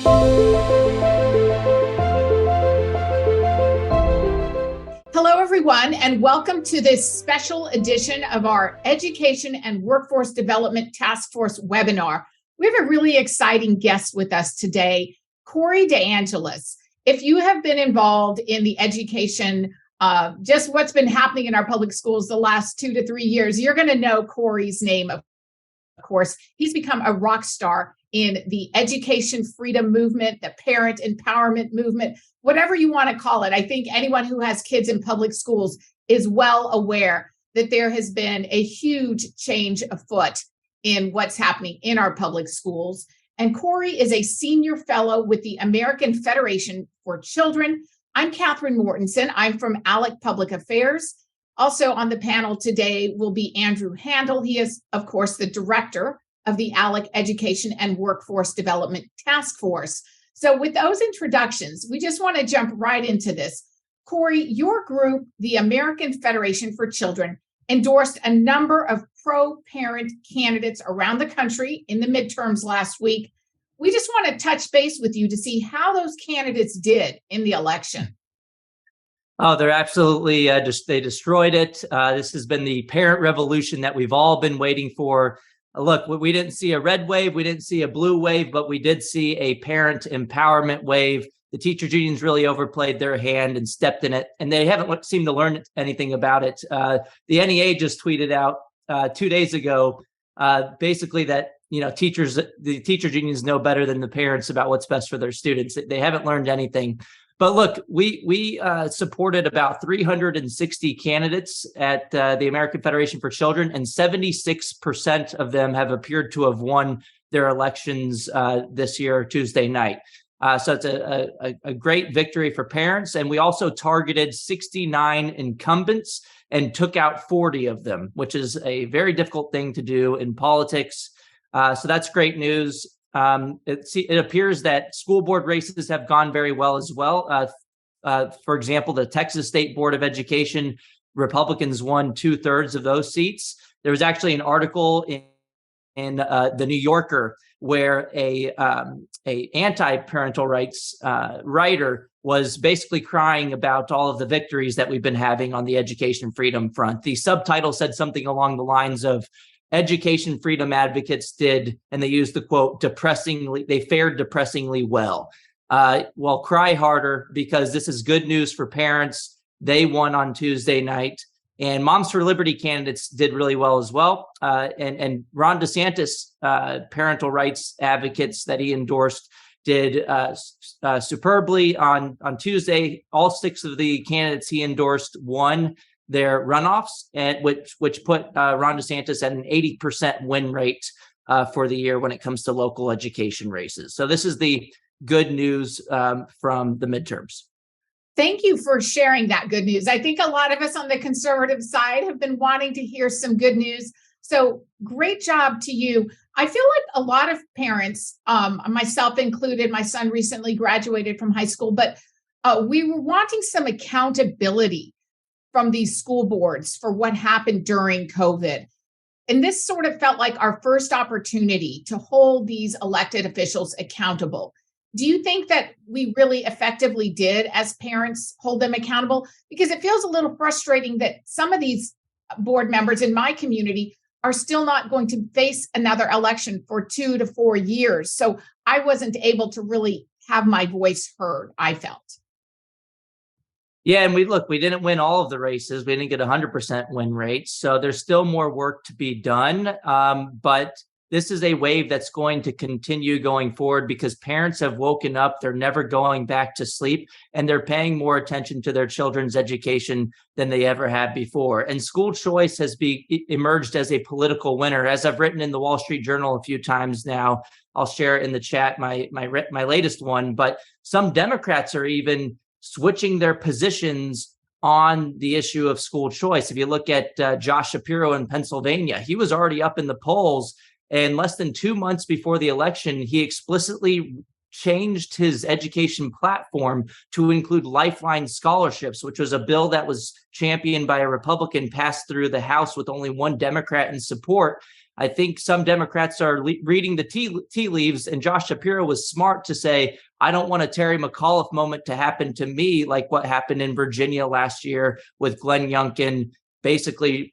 Hello, everyone, and welcome to this special edition of our Education and Workforce Development Task Force webinar. We have a really exciting guest with us today, Corey DeAngelis. If you have been involved in the education, just what's been happening in our public schools the last 2 to 3 years, you're going to know Corey's name. Of course, he's become a rock star in the education freedom movement, the parent empowerment movement, whatever you want to call it. I think anyone who has kids in public schools is well aware that there has been a huge change afoot in what's happening in our public schools. And Corey is a senior fellow with the American Federation for Children. I'm Catherine Mortensen. I'm from ALEC Public Affairs. Also on the panel today will be Andrew Handel. He is, of course, the director of the ALEC Education and Workforce Development Task Force. So with those introductions, we just want to jump right into this. Corey, your group, the American Federation for Children, endorsed a number of pro-parent candidates around the country in the midterms last week. We just want to touch base with you to see how those candidates did in the election. Oh, they're absolutely they destroyed it. This has been the parent revolution that we've all been waiting for. Look, we didn't see a red wave, we didn't see a blue wave, but we did see a parent empowerment wave. The teachers unions really overplayed their hand and stepped in it, and they haven't seemed to learn anything about it. The NEA just tweeted out 2 days ago, basically that the teachers unions know better than the parents about what's best for their students. They haven't learned anything. But look, we supported about 360 candidates at the American Federation for Children, and 76% of them have appeared to have won their elections this year, Tuesday night. So it's a great victory for parents. And we also targeted 69 incumbents and took out 40 of them, which is a very difficult thing to do in politics. So that's great news. It appears that school board races have gone very well as well. For example, the Texas State Board of Education, Republicans won 2/3 of those seats. There was actually an article in the New Yorker where a anti-parental rights writer was basically crying about all of the victories that we've been having on the education freedom front. The subtitle said something along the lines of, education freedom advocates did, and they used the quote, they fared depressingly well. Well, cry harder, because this is good news for parents. They won on Tuesday night, and Moms for Liberty candidates did really well as well. And Ron DeSantis, parental rights advocates that he endorsed, did superbly on Tuesday. All 6 of the candidates he endorsed won their runoffs, and which put Ron DeSantis at an 80% win rate for the year when it comes to local education races. So this is the good news from the midterms. Thank you for sharing that good news. I think a lot of us on the conservative side have been wanting to hear some good news. So great job to you. I feel like a lot of parents, myself included, my son recently graduated from high school, but we were wanting some accountability from these school boards for what happened during COVID. And this sort of felt like our first opportunity to hold these elected officials accountable. Do you think that we really effectively did, as parents, hold them accountable? Because it feels a little frustrating that some of these board members in my community are still not going to face another election for 2 to 4 years. So I wasn't able to really have my voice heard, I felt. Yeah, and we didn't win all of the races. We didn't get 100% win rates. So there's still more work to be done. But this is a wave that's going to continue going forward, because parents have woken up. They're never going back to sleep, and they're paying more attention to their children's education than they ever have before. And school choice has emerged as a political winner. As I've written in the Wall Street Journal a few times now, I'll share it in the chat, my latest one. But some Democrats are even switching their positions on the issue of school choice. If you look at Josh Shapiro in Pennsylvania, he was already up in the polls, and less than 2 months before the election, he explicitly changed his education platform to include lifeline scholarships, which was a bill that was championed by a Republican, passed through the House with only one Democrat in support. I think some Democrats are reading the tea leaves, and Josh Shapiro was smart to say, I don't want a Terry McAuliffe moment to happen to me, like what happened in Virginia last year with Glenn Youngkin, basically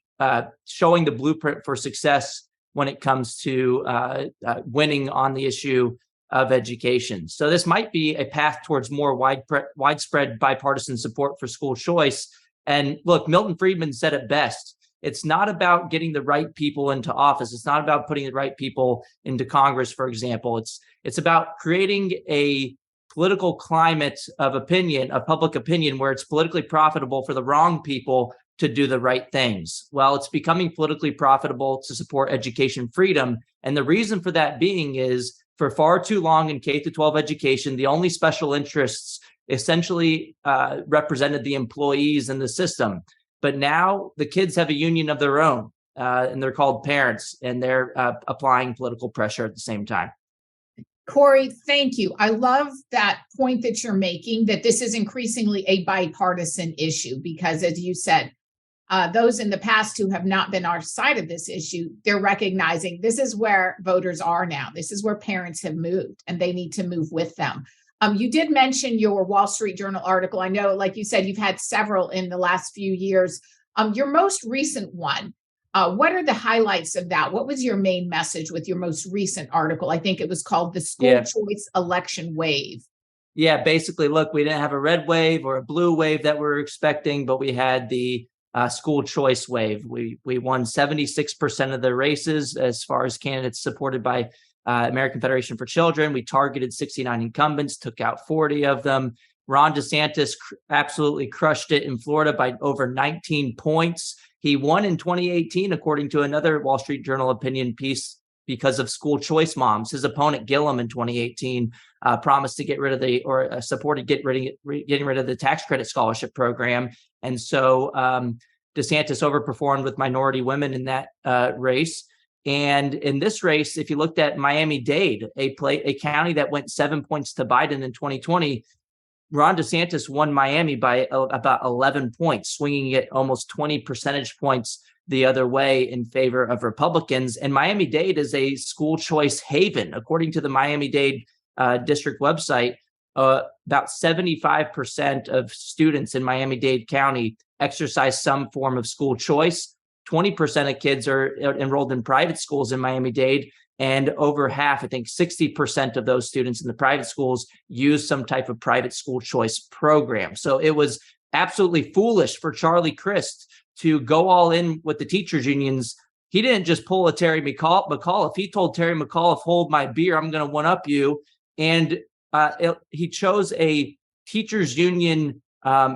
showing the blueprint for success when it comes to winning on the issue of education. So this might be a path towards more widespread bipartisan support for school choice. And look, Milton Friedman said it best. It's not about getting the right people into office. It's not about putting the right people into Congress, for example. It's about creating a political climate of opinion, of public opinion, where it's politically profitable for the wrong people to do the right things. Well, it's becoming politically profitable to support education freedom. And the reason for that being is, for far too long in K-12 education, the only special interests essentially represented the employees in the system. But now the kids have a union of their own, and they're called parents, and they're applying political pressure at the same time. Corey, thank you. I love that point that you're making, that this is increasingly a bipartisan issue, because as you said, those in the past who have not been our side of this issue, they're recognizing this is where voters are now. This is where parents have moved, and they need to move with them. You did mention your Wall Street Journal article. I know, like you said, you've had several in the last few years. Your most recent one, what are the highlights of that? What was your main message with your most recent article? I think it was called The School Choice Election Wave. Yeah, basically, look, we didn't have a red wave or a blue wave that we were expecting, but we had the school choice wave. We won 76% of the races as far as candidates supported by American Federation for Children. We targeted 69 incumbents, took out 40 of them. Ron DeSantis absolutely crushed it in Florida by over 19 points. He won in 2018, according to another Wall Street Journal opinion piece, because of school choice moms. His opponent, Gillum, in 2018, promised to get rid of supported getting rid of the tax credit scholarship program. And so DeSantis overperformed with minority women in that race. And in this race, if you looked at Miami-Dade, a county that went 7 points to Biden in 2020, Ron DeSantis won Miami by about 11 points, swinging it almost 20 percentage points the other way in favor of Republicans. And Miami-Dade is a school choice haven. According to the Miami-Dade district website, about 75% of students in Miami-Dade County exercise some form of school choice. 20% of kids are enrolled in private schools in Miami-Dade, and over half, I think 60% of those students in the private schools use some type of private school choice program. So it was absolutely foolish for Charlie Crist to go all in with the teachers unions. He didn't just pull a Terry McAuliffe. He told Terry McAuliffe, hold my beer, I'm going to one up you. And he chose a teachers union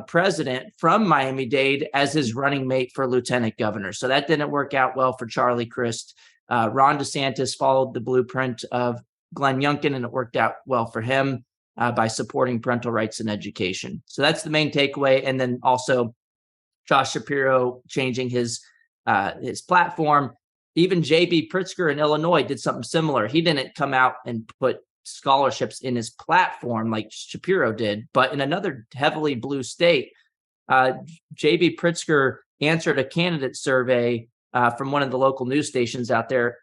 president from Miami-Dade as his running mate for lieutenant governor. So that didn't work out well for Charlie Crist. Ron DeSantis followed the blueprint of Glenn Youngkin, and it worked out well for him by supporting parental rights in education. So that's the main takeaway. And then also Josh Shapiro changing his platform. Even J.B. Pritzker in Illinois did something similar. He didn't come out and put scholarships in his platform like Shapiro did, but in another heavily blue state, J.B. Pritzker answered a candidate survey from one of the local news stations out there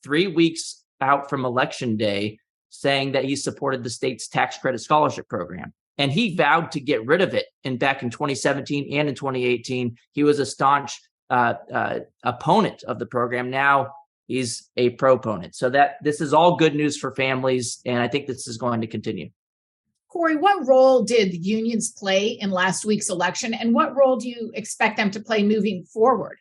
3 weeks out from Election Day, saying that he supported the state's tax credit scholarship program. And he vowed to get rid of it. And back in 2017 and in 2018, he was a staunch opponent of the program. Now he's a proponent. So that this is all good news for families. And I think this is going to continue. Corey, what role did the unions play in last week's election? And what role do you expect them to play moving forward?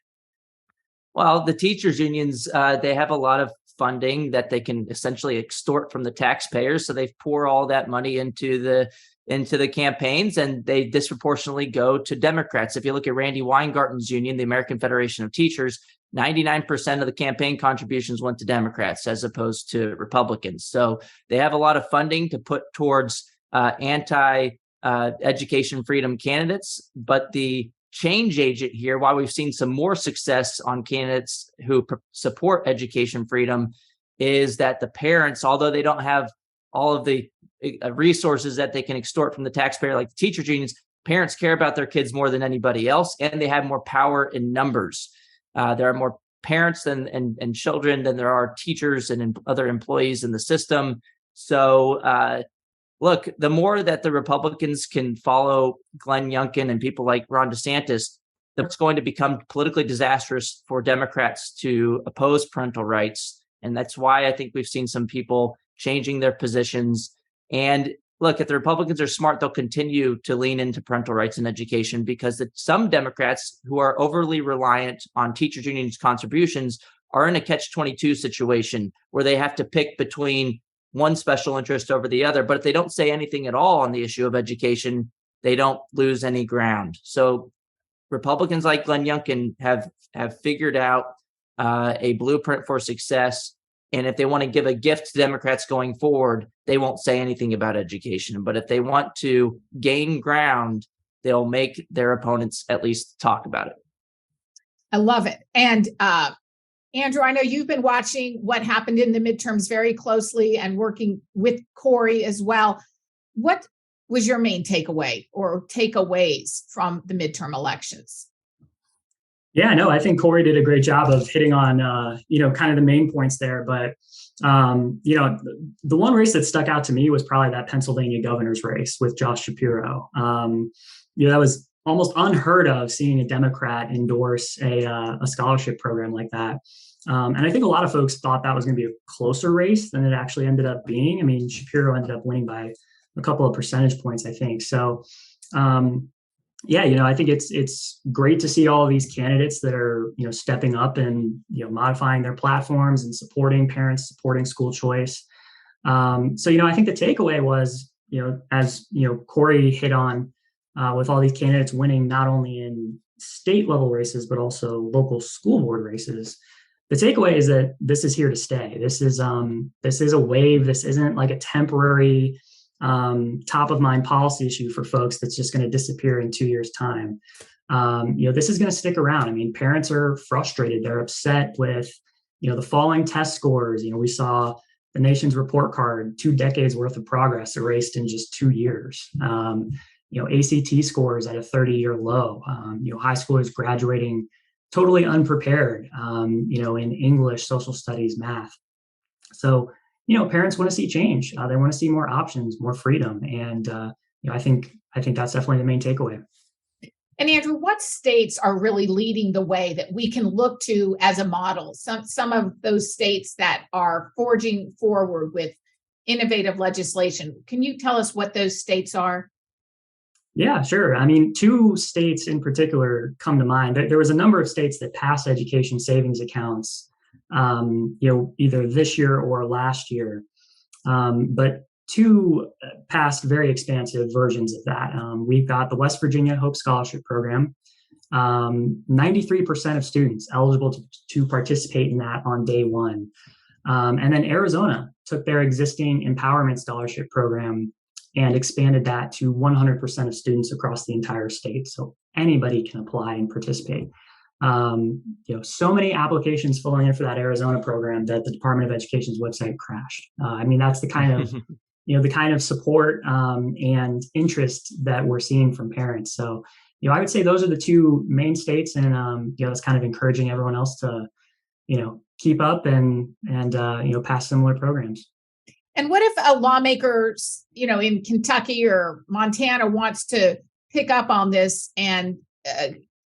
Well, the teachers unions, they have a lot of funding that they can essentially extort from the taxpayers. So they pour all that money into the campaigns, and they disproportionately go to Democrats. If you look at Randy Weingarten's union, the American Federation of Teachers, 99% of the campaign contributions went to Democrats as opposed to Republicans. So they have a lot of funding to put towards anti-education freedom candidates. But the change agent here, why we've seen some more success on candidates who support education freedom, is that the parents, although they don't have all of the resources that they can extort from the taxpayer like the teachers unions, parents care about their kids more than anybody else, and they have more power in numbers. There are more parents and children than there are teachers and other employees in the system. So look, the more that the Republicans can follow Glenn Youngkin and people like Ron DeSantis, it's going to become politically disastrous for Democrats to oppose parental rights. And that's why I think we've seen some people changing their positions. And look, if the Republicans are smart, they'll continue to lean into parental rights in education, because some Democrats who are overly reliant on teachers' unions' contributions are in a catch-22 situation where they have to pick between one special interest over the other. But if they don't say anything at all on the issue of education, they don't lose any ground. So Republicans like Glenn Youngkin have figured out a blueprint for success. And if they want to give a gift to Democrats going forward, they won't say anything about education. But if they want to gain ground, they'll make their opponents at least talk about it. I love it. And Andrew, I know you've been watching what happened in the midterms very closely and working with Corey as well. What was your main takeaway or takeaways from the midterm elections? Yeah, no, I think Corey did a great job of hitting on, kind of the main points there. But, the one race that stuck out to me was probably that Pennsylvania governor's race with Josh Shapiro. That was almost unheard of, seeing a Democrat endorse a scholarship program like that. And I think a lot of folks thought that was going to be a closer race than it actually ended up being. I mean, Shapiro ended up winning by a couple of percentage points, I think. So, I think it's great to see all of these candidates that are, stepping up and, modifying their platforms and supporting parents, supporting school choice. I think the takeaway was, as, Corey hit on, with all these candidates winning not only in state level races, but also local school board races. The takeaway is that this is here to stay. This is a wave. This isn't like a temporary top of mind policy issue for folks that's just going to disappear in 2 years' time. This is going to stick around. I mean, parents are frustrated. They're upset with, the falling test scores. We saw the nation's report card, 2 decades worth of progress erased in just 2 years. ACT scores at a 30-year low. High schoolers graduating totally unprepared, in English, social studies, math. So, parents want to see change. They want to see more options, more freedom. And, I think that's definitely the main takeaway. And Andrew, what states are really leading the way that we can look to as a model? Some of those states that are forging forward with innovative legislation. Can you tell us what those states are? Yeah, sure. I mean, 2 states in particular come to mind. There was a number of states that passed education savings accounts, either this year or last year. But 2 passed very expansive versions of that. We've got the West Virginia Hope Scholarship Program. 93% of students eligible to participate in that on day one. And then Arizona took their existing Empowerment Scholarship Program and expanded that to 100% of students across the entire state. So anybody can apply and participate. So many applications filling in for that Arizona program that the Department of Education's website crashed. That's the kind of, the kind of support and interest that we're seeing from parents. So, I would say those are the 2 main states, and it's kind of encouraging everyone else to, keep up and pass similar programs. And what if a lawmaker, in Kentucky or Montana wants to pick up on this and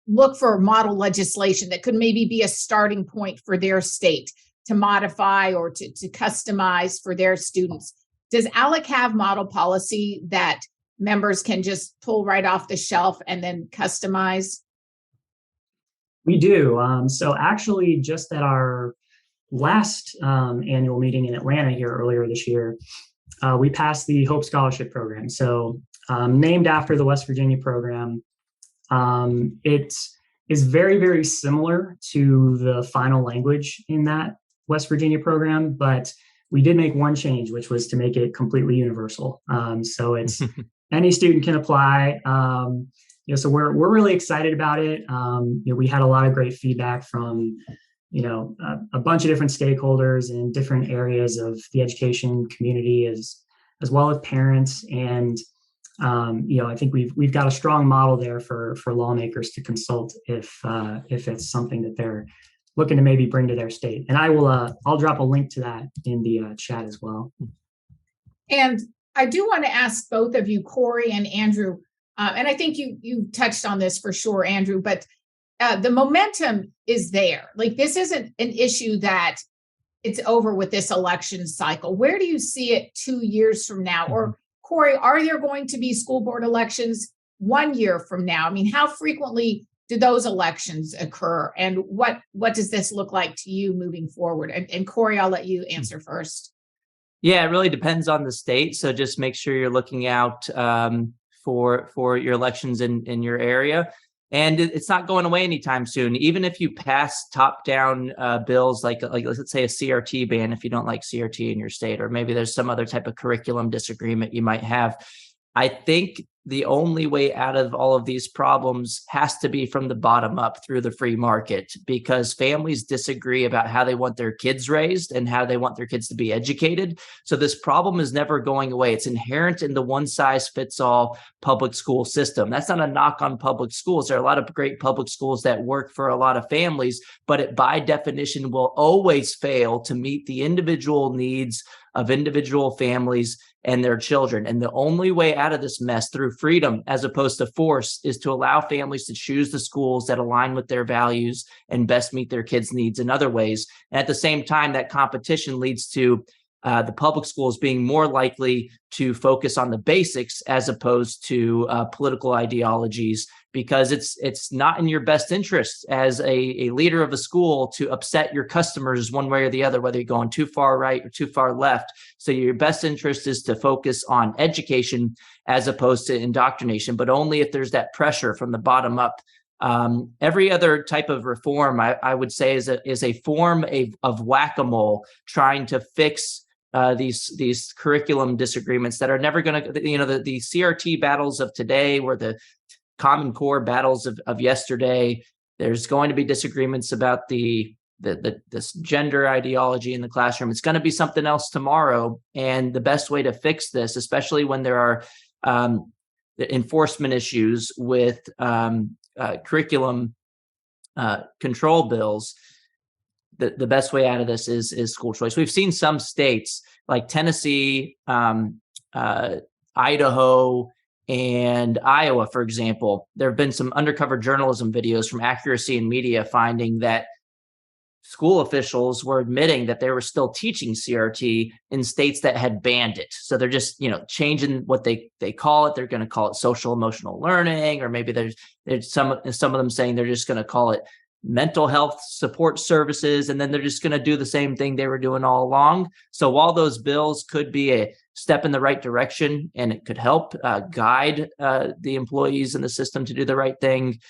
look for model legislation that could maybe be a starting point for their state to modify or to customize for their students? Does ALEC have model policy that members can just pull right off the shelf and then customize? We do. So actually, just at our last annual meeting in Atlanta here earlier this year, we passed the Hope Scholarship Program. So named after the West Virginia program, it is very, very similar to the final language in that West Virginia program, but we did make one change, which was to make it completely universal. So it's any student can apply. So we're really excited about it. We had a lot of great feedback from a bunch of different stakeholders in different areas of the education community, as well as parents. And I think we've got a strong model there for lawmakers to consult if it's something that they're looking to maybe bring to their state. And I'll drop a link to that in the chat as well. And I do want to ask both of you, Corey and Andrew, and I think you touched on this for sure, Andrew, but the momentum is there. Like, this isn't an issue that it's over with this election cycle. Where do you see it 2 years from now? Or Corey, are there going to be school board elections 1 year from now? I mean, how frequently do those elections occur? And what does this look like to you moving forward? And Corey, I'll let you answer first. Yeah, it really depends on the state. So just make sure you're looking out for your elections in your area. And it's not going away anytime soon. Even if you pass top-down bills like let's say a CRT ban, if you don't like CRT in your state, or maybe there's some other type of curriculum disagreement you might have. I think the only way out of all of these problems has to be from the bottom up through the free market, because families disagree about how they want their kids raised and how they want their kids to be educated. So this problem is never going away. It's inherent in the one-size-fits-all public school system. That's not a knock on public schools. There are a lot of great public schools that work for a lot of families, but it by definition will always fail to meet the individual needs of individual families and their children. And the only way out of this mess through freedom as opposed to force is to allow families to choose the schools that align with their values and best meet their kids' needs in other ways. And at the same time, that competition leads to the public schools being more likely to focus on the basics as opposed to political ideologies, because it's not in your best interest as a leader of a school to upset your customers one way or the other, whether you're going too far right or too far left. So your best interest is to focus on education as opposed to indoctrination, but only if there's that pressure from the bottom up. Every other type of reform, I would say, is a form of whack-a-mole trying to fix these curriculum disagreements that are never going to, the CRT battles of today were the Common Core battles of yesterday. There's going to be disagreements about this gender ideology in the classroom. It's going to be something else tomorrow. And the best way to fix this, especially when there are enforcement issues with curriculum control bills, the best way out of this is school choice. We've seen some states like Tennessee, Idaho, and Iowa, for example. There have been some undercover journalism videos from Accuracy in Media finding that school officials were admitting that they were still teaching CRT in states that had banned it. So they're just, changing what they call it. They're going to call it social emotional learning, or maybe there's some of them saying they're just going to call it mental health support services, and then they're just going to do the same thing they were doing all along. So while those bills could be a step in the right direction and it could help guide the employees in the system to do the right thing,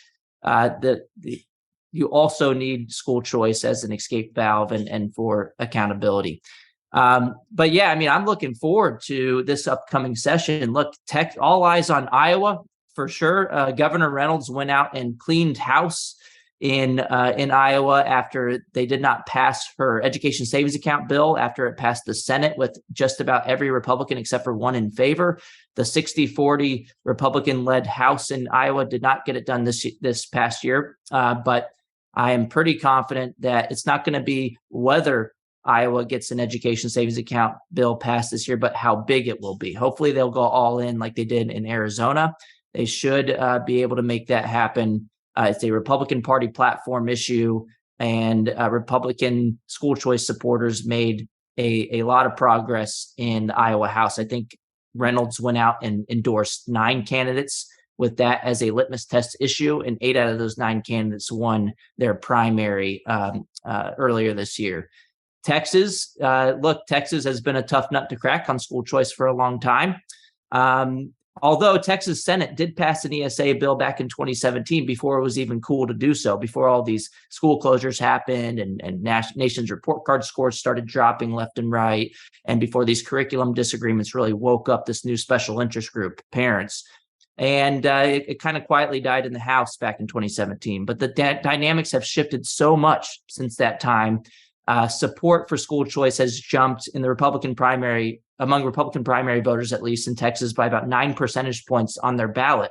you also need school choice as an escape valve and for accountability. But yeah, I'm looking forward to this upcoming session. Look, all eyes on Iowa for sure. Governor Reynolds went out and cleaned house in Iowa after they did not pass her education savings account bill after it passed the Senate with just about every Republican except for one in favor. The 60-40 Republican-led House in Iowa did not get it done this past year, but I am pretty confident that it's not going to be whether Iowa gets an education savings account bill passed this year, but how big it will be. Hopefully they'll go all in like they did in Arizona. They should be able to make that happen. It's a Republican Party platform issue, and Republican school choice supporters made a lot of progress in the Iowa House. I think Reynolds went out and endorsed 9 candidates with that as a litmus test issue, and 8 out of those 9 candidates won their primary earlier this year. Texas, Texas has been a tough nut to crack on school choice for a long time. Although Texas Senate did pass an ESA bill back in 2017 before it was even cool to do so, before all these school closures happened and nation's report card scores started dropping left and right, and before these curriculum disagreements really woke up this new special interest group, parents. And it kind of quietly died in the House back in 2017. But the dynamics have shifted so much since that time. Support for school choice has jumped in the Republican primary, among Republican primary voters, at least in Texas, by about 9 percentage points on their ballot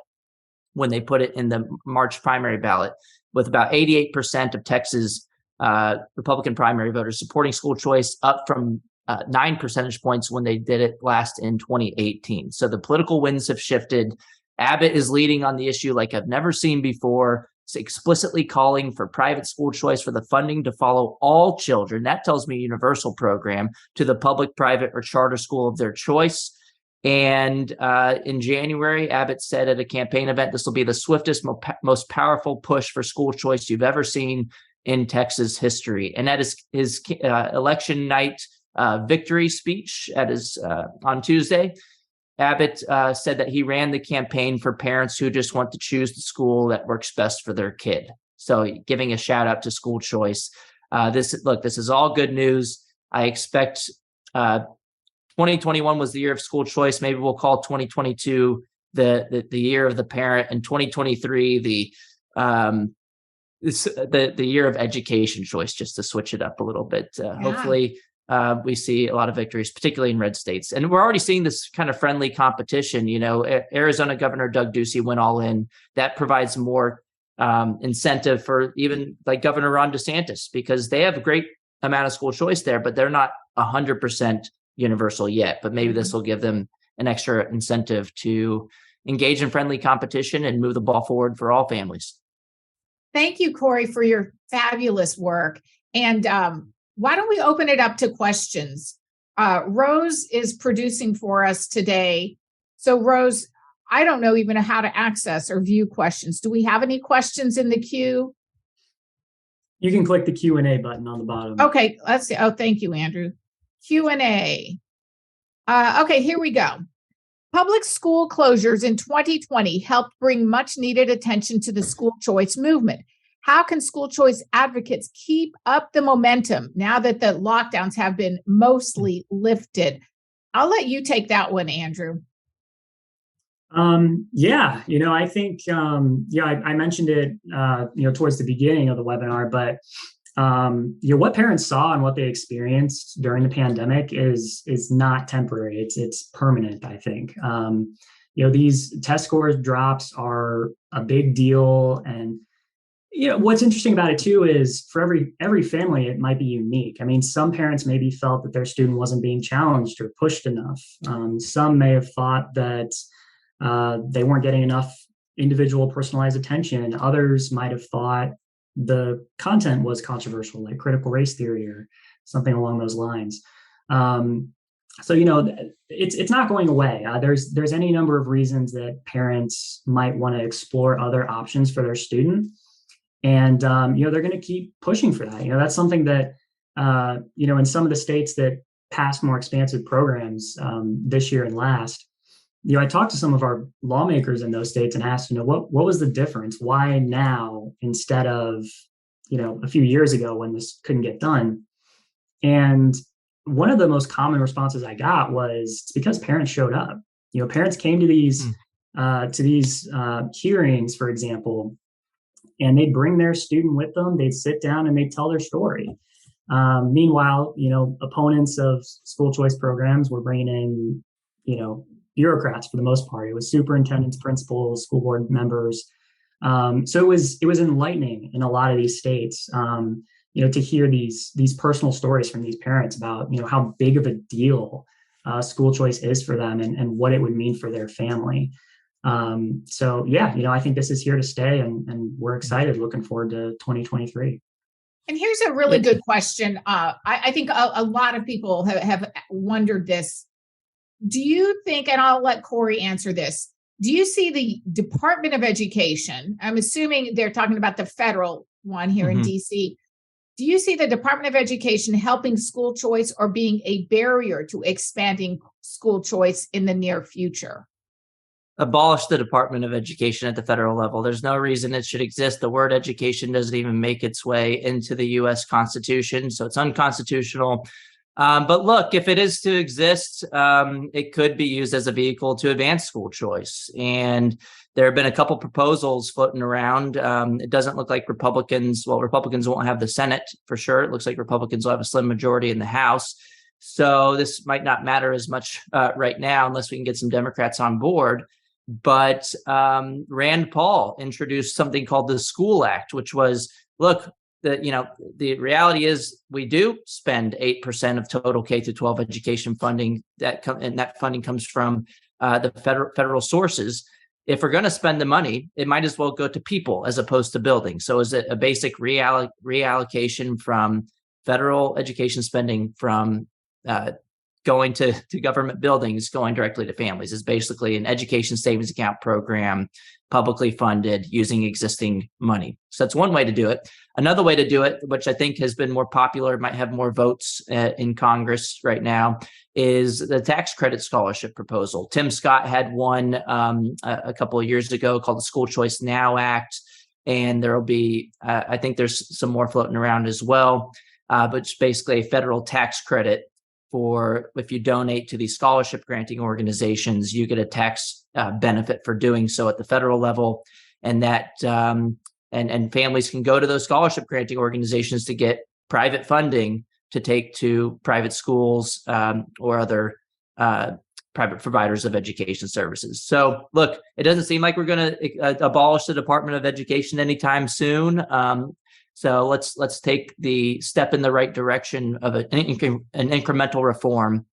when they put it in the March primary ballot, with about 88% of Texas Republican primary voters supporting school choice, up from 9 percentage points when they did it last in 2018. So the political winds have shifted. Abbott is leading on the issue like I've never seen before. It's explicitly calling for private school choice, for the funding to follow all children. That tells me universal program, to the public, private, or charter school of their choice. And in January, Abbott said at a campaign event, this will be the swiftest, most powerful push for school choice you've ever seen in Texas history. And that is his election night victory speech at his on Tuesday. Abbott said that he ran the campaign for parents who just want to choose the school that works best for their kid. So giving a shout out to school choice. This is all good news. I expect 2021 was the year of school choice. Maybe we'll call 2022 the year of the parent, and 2023 the year of education choice, just to switch it up a little bit. Hopefully we see a lot of victories, particularly in red states. And we're already seeing this kind of friendly competition. Arizona Governor Doug Ducey went all in. That provides more incentive for even like Governor Ron DeSantis, because they have a great amount of school choice there, but they're not 100% universal yet. But maybe this will give them an extra incentive to engage in friendly competition and move the ball forward for all families. Thank you, Corey, for your fabulous work. And why don't we open it up to questions? Rose is producing for us today. So Rose, I don't know even how to access or view questions. Do we have any questions in the queue? You can click the Q&A button on the bottom. Okay, let's see. Oh, thank you, Andrew. Q&A. Okay, here we go. Public school closures in 2020 helped bring much needed attention to the school choice movement. How can school choice advocates keep up the momentum now that the lockdowns have been mostly lifted? I'll let you take that one, Andrew. I think, I mentioned it, towards the beginning of the webinar, but, what parents saw and what they experienced during the pandemic is not temporary. It's permanent, I think. These test scores drops are a big deal. And, what's interesting about it too is for every family, it might be unique. I mean, some parents maybe felt that their student wasn't being challenged or pushed enough. Some may have thought that they weren't getting enough individual personalized attention. Others might have thought the content was controversial, like critical race theory or something along those lines. It's not going away. There's any number of reasons that parents might want to explore other options for their student. And, they're going to keep pushing for that. That's something that, in some of the states that passed more expansive programs this year and last, I talked to some of our lawmakers in those states and asked, what was the difference? Why now instead of, a few years ago when this couldn't get done? And one of the most common responses I got was it's because parents showed up. Parents came to these hearings, for example, and they'd bring their student with them. They'd sit down and they'd tell their story. Meanwhile, opponents of school choice programs were bringing in, bureaucrats for the most part. It was superintendents, principals, school board members. So it was enlightening in a lot of these states, to hear these personal stories from these parents about, how big of a deal school choice is for them and what it would mean for their family. I think this is here to stay, and we're excited, looking forward to 2023. And here's a really good question. I think a lot of people have wondered this. Do you think, and I'll let Corey answer this, do you see the Department of Education, I'm assuming they're talking about the federal one here in DC, do you see the Department of Education helping school choice or being a barrier to expanding school choice in the near future? Abolish the Department of Education at the federal level. There's no reason it should exist. The word education doesn't even make its way into the U.S. Constitution, so it's unconstitutional. But look, if it is to exist, it could be used as a vehicle to advance school choice. And there have been a couple proposals floating around. It doesn't look like Republicans won't have the Senate for sure. It looks like Republicans will have a slim majority in the House. So this might not matter as much right now unless we can get some Democrats on board. But Rand Paul introduced something called the School Act, which was, look, the reality is we do spend 8% of total K through 12 education funding, and that funding comes from the federal sources. If we're going to spend the money, it might as well go to people as opposed to buildings. So is it a basic reallocation from federal education spending from going to government buildings, going directly to families? Is basically an education savings account program, publicly funded, using existing money. So that's one way to do it. Another way to do it, which I think has been more popular, might have more votes in Congress right now, is the tax credit scholarship proposal. Tim Scott had one a couple of years ago called the School Choice Now Act. And there will be, I think there's some more floating around as well, but it's basically a federal tax credit for if you donate to these scholarship granting organizations, you get a tax benefit for doing so at the federal level, and that and families can go to those scholarship granting organizations to get private funding to take to private schools or other private providers of education services. So, look, it doesn't seem like we're going to abolish the Department of Education anytime soon. So let's take the step in the right direction of an incremental reform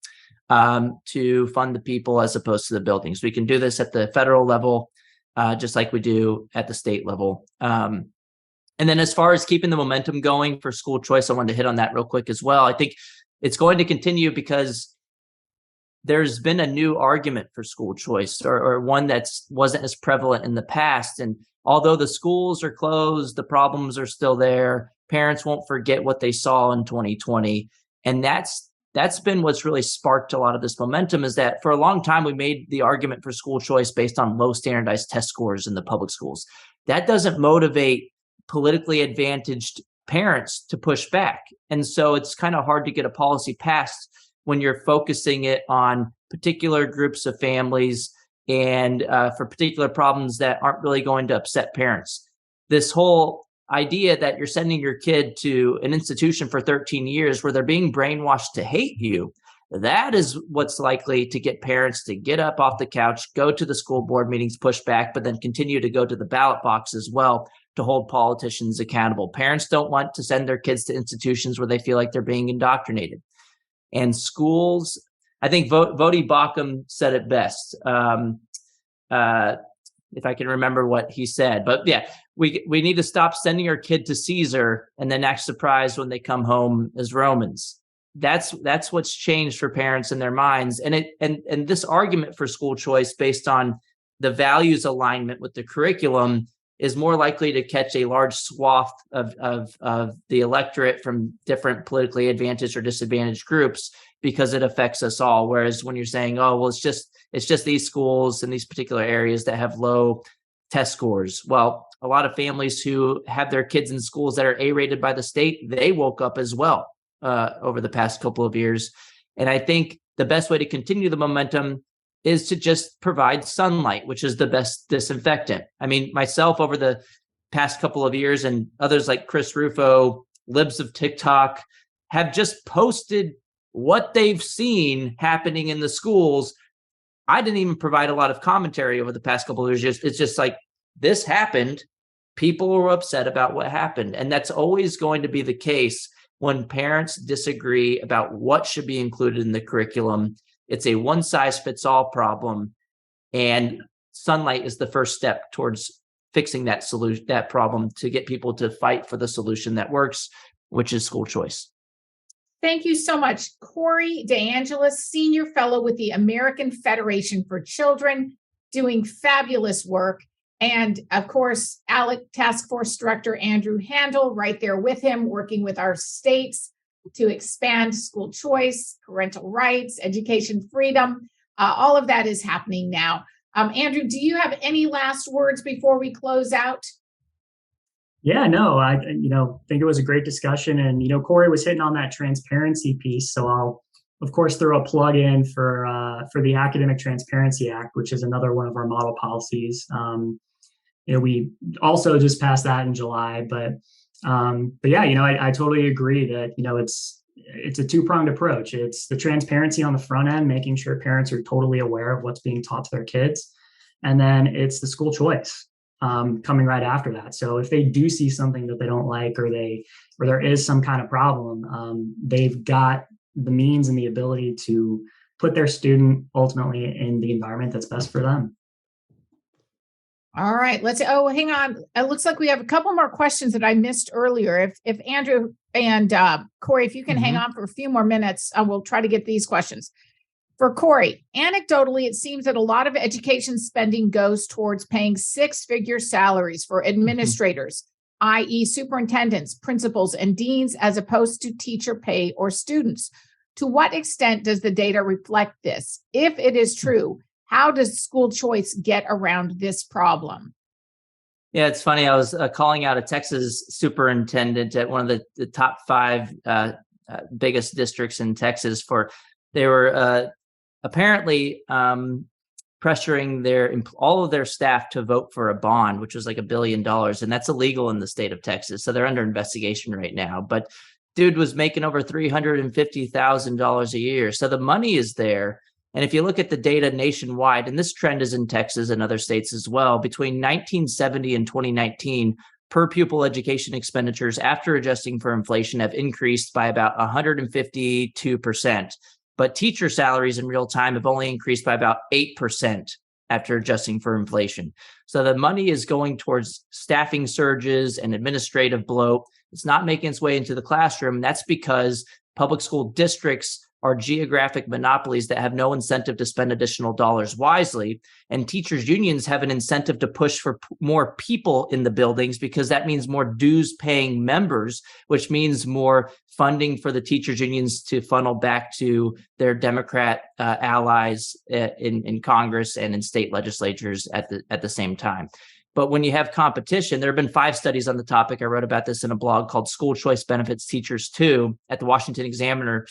to fund the people as opposed to the buildings. We can do this at the federal level, just like we do at the state level. And then as far as keeping the momentum going for school choice, I wanted to hit on that real quick as well. I think it's going to continue because there's been a new argument for school choice, or one that wasn't as prevalent in the past. And although the schools are closed, the problems are still there. Parents won't forget what they saw in 2020. And that's been what's really sparked a lot of this momentum, is that for a long time, we made the argument for school choice based on low standardized test scores in the public schools. That doesn't motivate politically advantaged parents to push back. And so it's kind of hard to get a policy passed when you're focusing it on particular groups of families and for particular problems that aren't really going to upset parents. This whole idea that you're sending your kid to an institution for 13 years where they're being brainwashed to hate you, that is what's likely to get parents to get up off the couch, go to the school board meetings, push back, but then continue to go to the ballot box as well to hold politicians accountable. Parents don't want to send their kids to institutions where they feel like they're being indoctrinated. And schools, I think Vodi Bakum said it best, if I can remember what he said. But yeah, we need to stop sending our kid to Caesar and then act surprised when they come home as Romans. That's what's changed for parents in their minds. And this argument for school choice based on the values alignment with the curriculum is more likely to catch a large swath of the electorate from different politically advantaged or disadvantaged groups, because it affects us all. Whereas when you're saying, oh, well, it's just these schools in these particular areas that have low test scores. Well, a lot of families who have their kids in schools that are A-rated by the state, they woke up as well over the past couple of years. And I think the best way to continue the momentum is to just provide sunlight, which is the best disinfectant. I mean, myself over the past couple of years and others like Chris Rufo, Libs of TikTok, have just posted what they've seen happening in the schools. I didn't even provide a lot of commentary over the past couple of years. It's just like, this happened. People were upset about what happened. And that's always going to be the case when parents disagree about what should be included in the curriculum. It's a one-size-fits-all problem, and sunlight is the first step towards fixing that problem, to get people to fight for the solution that works, which is school choice. Thank you so much, Corey DeAngelis, Senior Fellow with the American Federation for Children, doing fabulous work. And of course, ALEC Task Force Director Andrew Handel, right there with him, working with our states to expand school choice, parental rights, education freedom. All of that is happening now. Andrew, do you have any last words before we close out? Yeah, no, I think it was a great discussion, and Corey was hitting on that transparency piece. So I'll, of course, throw a plug in for the Academic Transparency Act, which is another one of our model policies. We also just passed that in July, but yeah, I totally agree that it's a two-pronged approach. It's the transparency on the front end, making sure parents are totally aware of what's being taught to their kids, and then it's the school choice. coming right after that. So if they do see something that they don't like, or there is some kind of problem, they've got the means and the ability to put their student ultimately in the environment that's best for them. All right, hang on. It looks like we have a couple more questions that I missed earlier. If Andrew and Corey, if you can hang on for a few more minutes, we'll try to get these questions. For Corey, anecdotally, it seems that a lot of education spending goes towards paying six-figure salaries for administrators, i.e. superintendents, principals, and deans, as opposed to teacher pay or students. To what extent does the data reflect this? If it is true, how does school choice get around this problem? Yeah, it's funny. I was calling out a Texas superintendent at one of the top 5 biggest districts in Texas they were apparently pressuring all of their staff to vote for a bond, which was like $1 billion. And that's illegal in the state of Texas. So they're under investigation right now. But dude was making over $350,000 a year. So the money is there. And if you look at the data nationwide, and this trend is in Texas and other states as well, between 1970 and 2019, per pupil education expenditures after adjusting for inflation have increased by about 152%. But teacher salaries in real time have only increased by about 8% after adjusting for inflation. So the money is going towards staffing surges and administrative bloat. It's not making its way into the classroom. That's because public school districts are geographic monopolies that have no incentive to spend additional dollars wisely. And teachers' unions have an incentive to push for more people in the buildings, because that means more dues paying members, which means more funding for the teachers' unions to funnel back to their Democrat allies in Congress and in state legislatures at the same time. But when you have competition, there have been 5 studies on the topic. I wrote about this in a blog called School Choice Benefits Teachers Too at the Washington Examiner.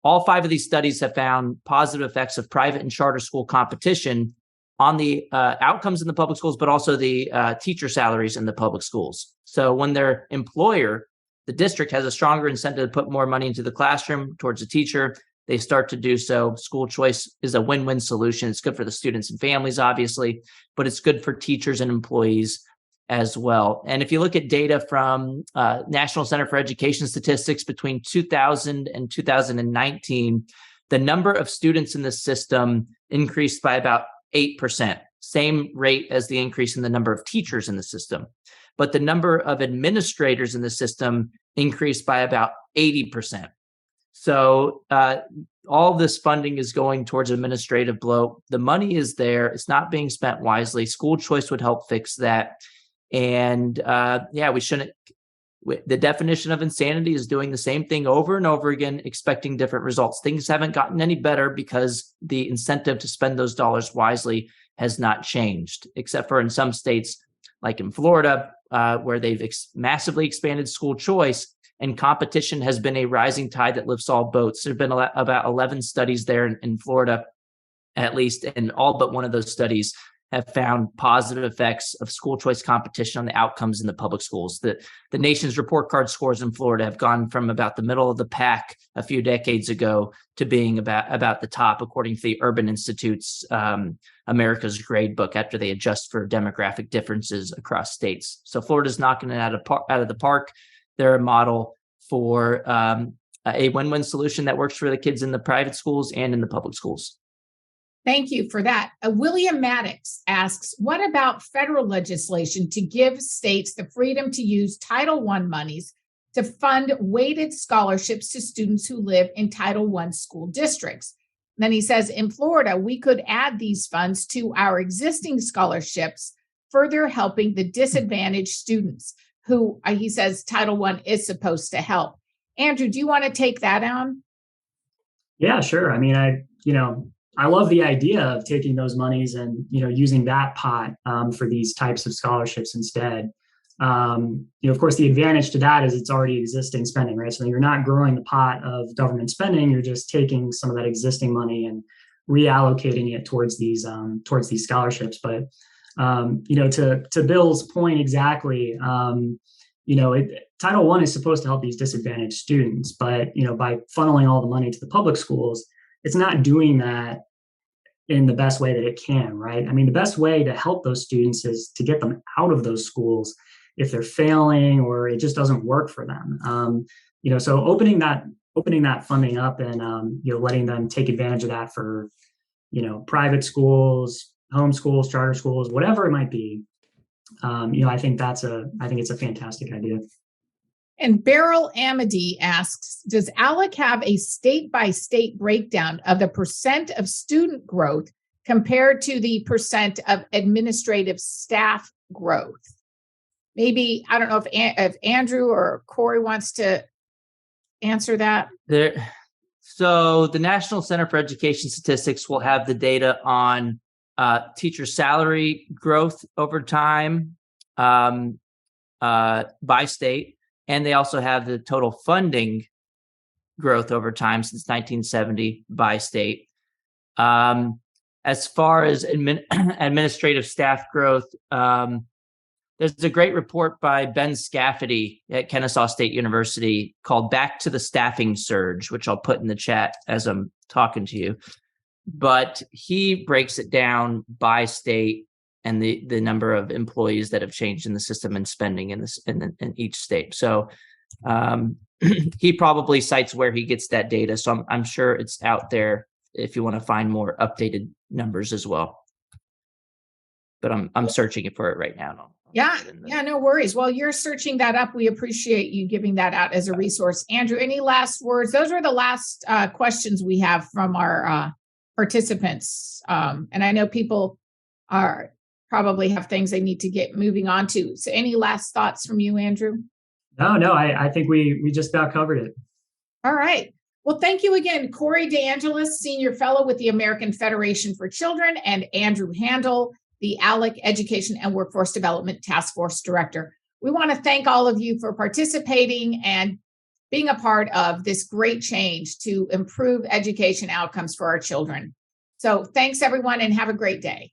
All 5 of these studies have found positive effects of private and charter school competition on the outcomes in the public schools, but also the teacher salaries in the public schools. So when their employer, the district, has a stronger incentive to put more money into the classroom towards the teacher, they start to do so. School choice is a win-win solution. It's good for the students and families, obviously, but it's good for teachers and employees as well. And if you look at data from National Center for Education Statistics between 2000 and 2019, the number of students in the system increased by about 8%, same rate as the increase in the number of teachers in the system. But the number of administrators in the system increased by about 80%. So all this funding is going towards administrative bloat. The money is there. It's not being spent wisely. School choice would help fix that. And we shouldn't. The definition of insanity is doing the same thing over and over again, expecting different results. Things haven't gotten any better because the incentive to spend those dollars wisely has not changed, except for in some states, like in Florida, where they've massively expanded school choice, and competition has been a rising tide that lifts all boats. There have been about 11 studies there in Florida, at least, and all but one of those studies have found positive effects of school choice competition on the outcomes in the public schools. The nation's report card scores in Florida have gone from about the middle of the pack a few decades ago to being about the top, according to the Urban Institute's America's Grade Book, after they adjust for demographic differences across states. So Florida's knocking it out of the park. They're a model for a win-win solution that works for the kids in the private schools and in the public schools. Thank you for that. William Maddox asks, what about federal legislation to give states the freedom to use Title I monies to fund weighted scholarships to students who live in Title I school districts? And then he says, in Florida, we could add these funds to our existing scholarships, further helping the disadvantaged students who, he says, Title I is supposed to help. Andrew, do you want to take that on? Yeah, sure. I mean, I love the idea of taking those monies and, using that pot for these types of scholarships instead. Of course, the advantage to that is it's already existing spending, right? So you're not growing the pot of government spending. You're just taking some of that existing money and reallocating it towards these scholarships. But, to Bill's point exactly, Title I is supposed to help these disadvantaged students, but, by funneling all the money to the public schools, it's not doing that in the best way that it can, right? I mean, the best way to help those students is to get them out of those schools if they're failing or it just doesn't work for them. So opening that funding up and letting them take advantage of that for private schools, home schools, charter schools, whatever it might be. I think it's a fantastic idea. And Beryl Amity asks, does ALEC have a state-by-state breakdown of the percent of student growth compared to the percent of administrative staff growth? Maybe, I don't know if Andrew or Corey wants to answer that. So the National Center for Education Statistics will have the data on teacher salary growth over time by state. And they also have the total funding growth over time since 1970 by state. As far as administrative staff growth, there's a great report by Ben Scafferty at Kennesaw State University called Back to the Staffing Surge, which I'll put in the chat as I'm talking to you. But he breaks it down by state and the number of employees that have changed in the system and spending in each state. So he probably cites where he gets that data. So I'm sure it's out there if you want to find more updated numbers as well. But I'm searching for it right now. Yeah, no worries. While you're searching that up, we appreciate you giving that out as a resource. Andrew, any last words? Those are the last questions we have from our participants. And I know people probably have things they need to get moving on to. So any last thoughts from you, Andrew? No, I think we just about covered it. All right. Well, thank you again, Corey DeAngelis, Senior Fellow with the American Federation for Children, and Andrew Handel, the ALEC Education and Workforce Development Task Force Director. We want to thank all of you for participating and being a part of this great change to improve education outcomes for our children. So thanks, everyone, and have a great day.